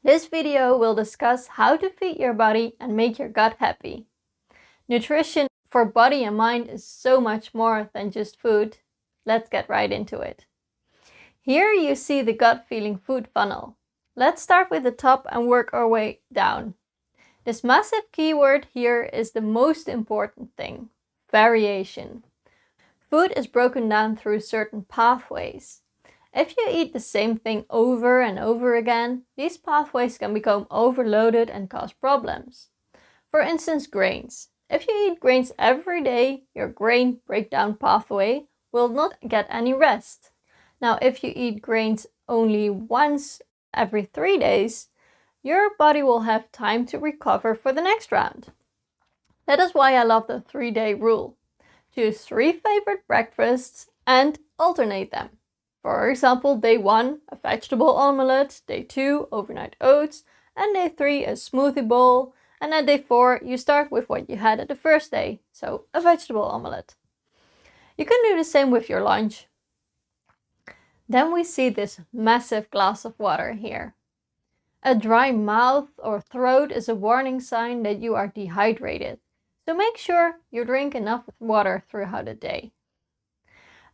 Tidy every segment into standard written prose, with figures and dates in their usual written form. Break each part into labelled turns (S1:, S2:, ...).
S1: This video will discuss how to feed your body and make your gut happy. Nutrition for body and mind is so much more than just food. Let's get right into it. Here you see the gut feeling food funnel. Let's start with the top and work our way down. This massive keyword here is the most important thing: variation. Food is broken down through certain pathways. If you eat the same thing over and over again, these pathways can become overloaded and cause problems. For instance, grains. If you eat grains every day, your grain breakdown pathway will not get any rest. Now, if you eat grains only once every 3 days, your body will have time to recover for the next round. That is why I love the 3-day rule. Choose 3 favorite breakfasts and alternate them. For example, day 1, a vegetable omelette, day 2, overnight oats, and day 3, a smoothie bowl, and at day 4, you start with what you had at the first day, so a vegetable omelette. You can do the same with your lunch. Then we see this massive glass of water here. A dry mouth or throat is a warning sign that you are dehydrated, so make sure you drink enough water throughout the day.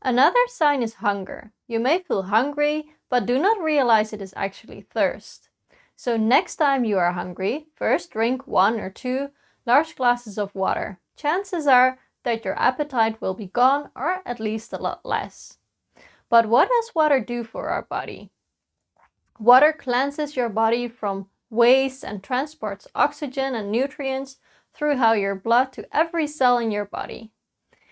S1: Another sign is hunger. You may feel hungry, but do not realize it is actually thirst. So next time you are hungry, first drink 1 or 2 large glasses of water. Chances are that your appetite will be gone, or at least a lot less. But what does water do for our body? Water cleanses your body from waste and transports oxygen and nutrients throughout your blood to every cell in your body.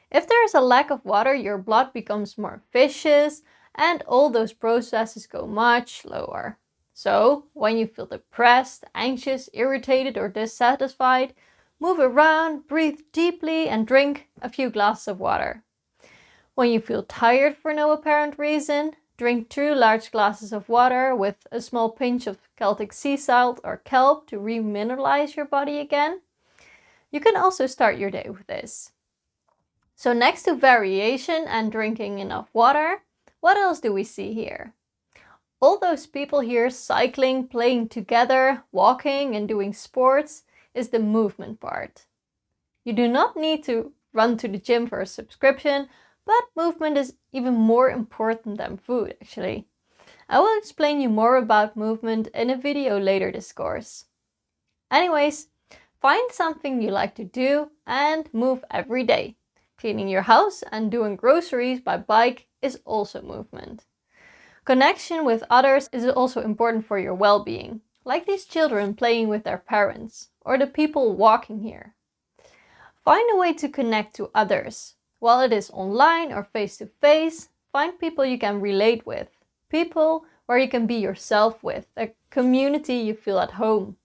S1: If there is a lack of water, your blood becomes more viscous and all those processes go much slower. So, when you feel depressed, anxious, irritated, or dissatisfied, move around, breathe deeply, and drink a few glasses of water. When you feel tired for no apparent reason, drink 2 large glasses of water with a small pinch of Celtic sea salt or kelp to remineralize your body again. You can also start your day with this. So next to variation and drinking enough water, what else do we see here? All those people here cycling, playing together, walking and doing sports is the movement part. You do not need to run to the gym for a subscription, but movement is even more important than food actually. I will explain you more about movement in a video later this course. Anyways, find something you like to do and move every day. Cleaning your house and doing groceries by bike is also movement. Connection with others is also important for your well-being, like these children playing with their parents, or the people walking here. Find a way to connect to others. While it is online or face-to-face, find people you can relate with, people where you can be yourself with, a community you feel at home.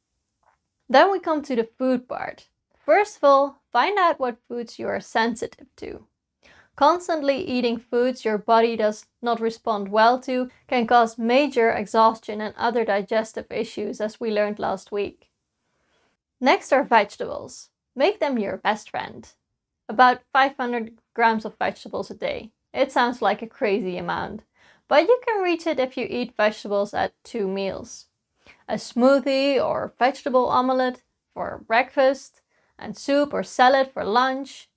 S1: Then we come to the food part. First of all, find out what foods you are sensitive to. Constantly eating foods your body does not respond well to can cause major exhaustion and other digestive issues, as we learned last week. Next are vegetables. Make them your best friend. About 500 grams of vegetables a day. It sounds like a crazy amount, but you can reach it if you eat vegetables at 2 meals. A smoothie or vegetable omelette for breakfast, and soup or salad for lunch.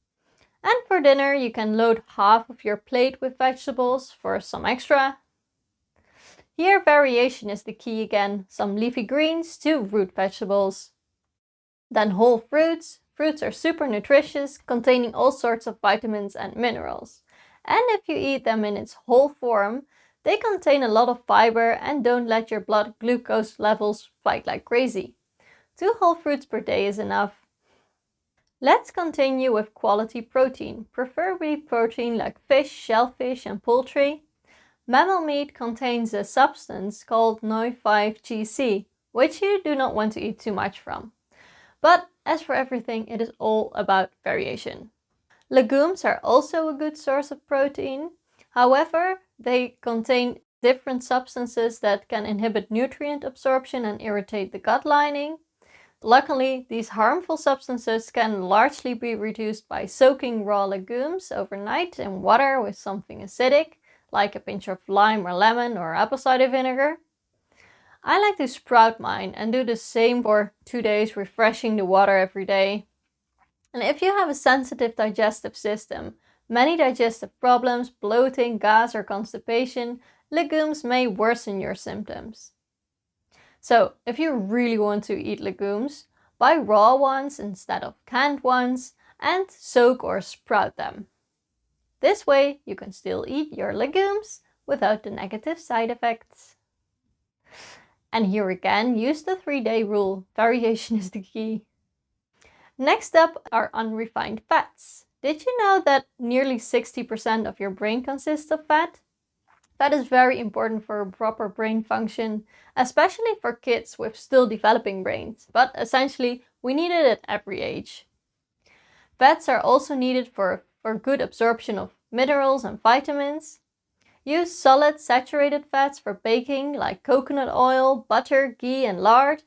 S1: And for dinner, you can load half of your plate with vegetables for some extra. Here, variation is the key again. Some leafy greens to root vegetables. Then whole fruits. Fruits are super nutritious, containing all sorts of vitamins and minerals. And if you eat them in its whole form, they contain a lot of fiber and don't let your blood glucose levels spike like crazy. 2 whole fruits per day is enough. Let's continue with quality protein, preferably protein like fish, shellfish and poultry. Mammal meat contains a substance called NOI5GC, which you do not want to eat too much from. But as for everything, it is all about variation. Legumes are also a good source of protein. However, they contain different substances that can inhibit nutrient absorption and irritate the gut lining. Luckily, these harmful substances can largely be reduced by soaking raw legumes overnight in water with something acidic, like a pinch of lime or lemon or apple cider vinegar. I like to sprout mine and do the same for 2 days, refreshing the water every day. And if you have a sensitive digestive system, many digestive problems, bloating, gas or constipation, legumes may worsen your symptoms. So if you really want to eat legumes, buy raw ones instead of canned ones and soak or sprout them. This way you can still eat your legumes without the negative side effects. And here again, use the 3-day rule. Variation is the key. Next up are unrefined fats. Did you know that nearly 60% of your brain consists of fat? Fat is very important for proper brain function, especially for kids with still developing brains, but essentially we need it at every age. Fats are also needed for good absorption of minerals and vitamins. Use solid saturated fats for baking like coconut oil, butter, ghee and lard.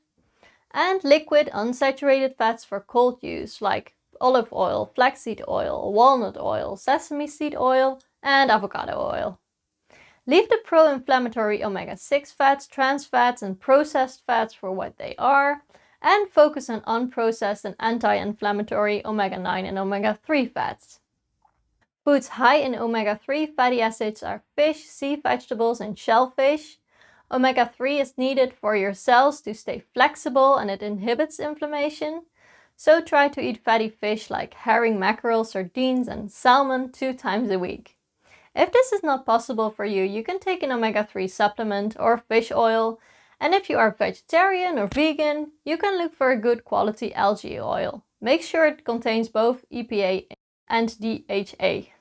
S1: And liquid unsaturated fats for cold use like olive oil, flaxseed oil, walnut oil, sesame seed oil and avocado oil. Leave the pro-inflammatory omega-6 fats, trans fats and processed fats for what they are, and focus on unprocessed and anti-inflammatory omega-9 and omega-3 fats. Foods high in omega-3 fatty acids are fish, sea vegetables and shellfish. Omega-3 is needed for your cells to stay flexible and it inhibits inflammation. So try to eat fatty fish like herring, mackerel, sardines and salmon 2 times a week. If this is not possible for you, you can take an omega-3 supplement or fish oil. And if you are vegetarian or vegan, you can look for a good quality algae oil. Make sure it contains both EPA and DHA.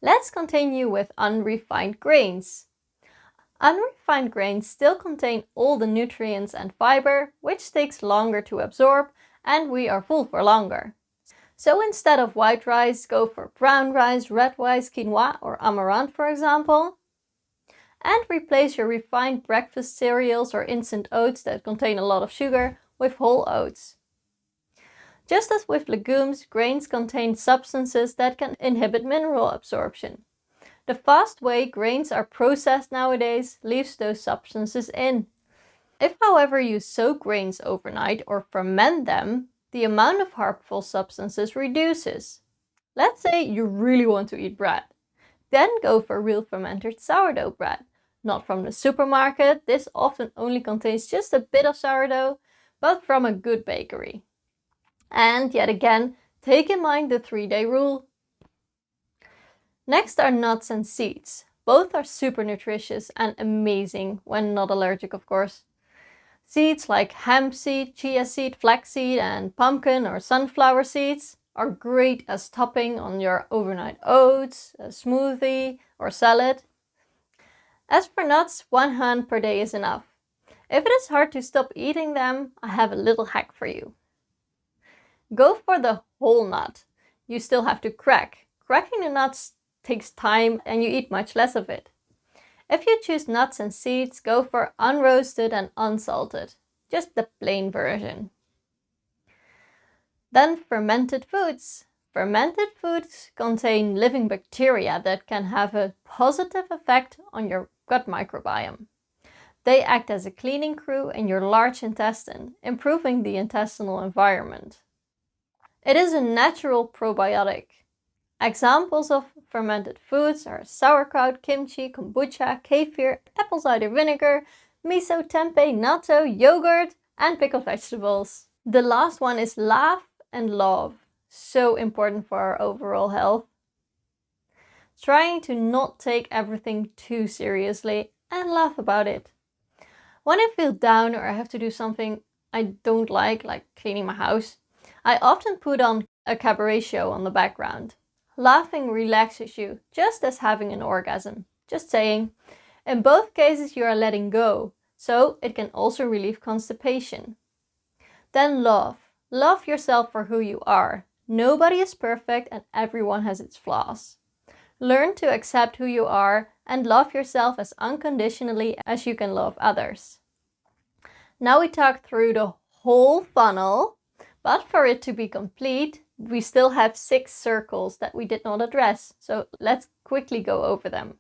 S1: Let's continue with unrefined grains. Unrefined grains still contain all the nutrients and fiber, which takes longer to absorb, and we are full for longer. So instead of white rice, go for brown rice, red rice, quinoa or amaranth for example. And replace your refined breakfast cereals or instant oats that contain a lot of sugar with whole oats. Just as with legumes, grains contain substances that can inhibit mineral absorption. The fast way grains are processed nowadays leaves those substances in. If, however, you soak grains overnight or ferment them, the amount of harmful substances reduces. Let's say you really want to eat bread. Then go for real fermented sourdough bread. Not from the supermarket, this often only contains just a bit of sourdough, but from a good bakery. And yet again, take in mind the 3-day rule. Next are nuts and seeds. Both are super nutritious and amazing when not allergic, of course. Seeds like hemp seed, chia seed, flaxseed and pumpkin or sunflower seeds are great as topping on your overnight oats, a smoothie or salad. As for nuts, 1 hand per day is enough. If it is hard to stop eating them, I have a little hack for you. Go for the whole nut. You still have to crack. Cracking the nuts takes time and you eat much less of it. If you choose nuts and seeds, go for unroasted and unsalted, just the plain version. Then fermented foods. Fermented foods contain living bacteria that can have a positive effect on your gut microbiome. They act as a cleaning crew in your large intestine, improving the intestinal environment. It is a natural probiotic. Examples of fermented foods are sauerkraut, kimchi, kombucha, kefir, apple cider vinegar, miso, tempeh, natto, yogurt, and pickled vegetables. The last one is laugh and love. So important for our overall health. Trying to not take everything too seriously and laugh about it. When I feel down or I have to do something I don't like cleaning my house, I often put on a cabaret show on the background. Laughing relaxes you, just as having an orgasm. Just saying. In both cases you are letting go, so it can also relieve constipation. Then love. Love yourself for who you are. Nobody is perfect and everyone has its flaws. Learn to accept who you are and love yourself as unconditionally as you can love others. Now we talked through the whole funnel, but for it to be complete, we still have 6 circles that we did not address, so let's quickly go over them.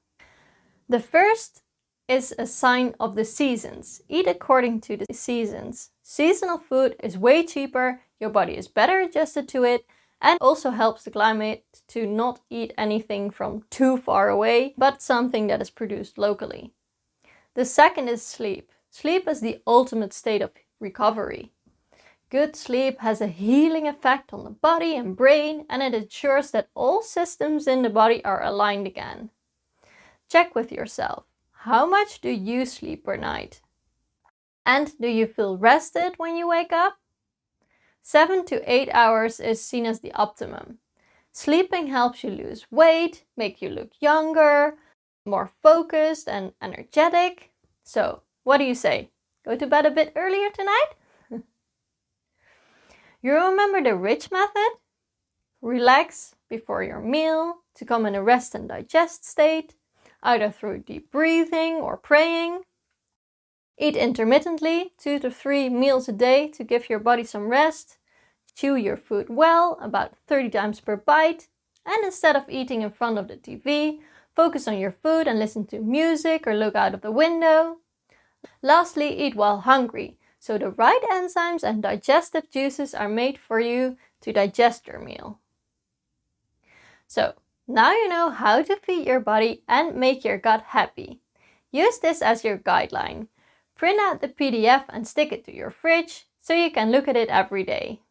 S1: The first is a sign of the seasons. Eat according to the seasons. Seasonal food is way cheaper, your body is better adjusted to it, and also helps the climate to not eat anything from too far away, but something that is produced locally. The second is sleep. Sleep is the ultimate state of recovery. Good sleep has a healing effect on the body and brain, and it ensures that all systems in the body are aligned again. Check with yourself. How much do you sleep per night? And do you feel rested when you wake up? 7 to 8 hours is seen as the optimum. Sleeping helps you lose weight, make you look younger, more focused and energetic. So, what do you say? Go to bed a bit earlier tonight? You remember the rich method? Relax before your meal to come in a rest and digest state, either through deep breathing or praying. Eat intermittently, 2 to 3 meals a day to give your body some rest. Chew your food well, about 30 times per bite. And instead of eating in front of the TV, focus on your food and listen to music or look out of the window. Lastly, eat while hungry, so the right enzymes and digestive juices are made for you to digest your meal. So, now you know how to feed your body and make your gut happy. Use this as your guideline. Print out the PDF and stick it to your fridge so you can look at it every day.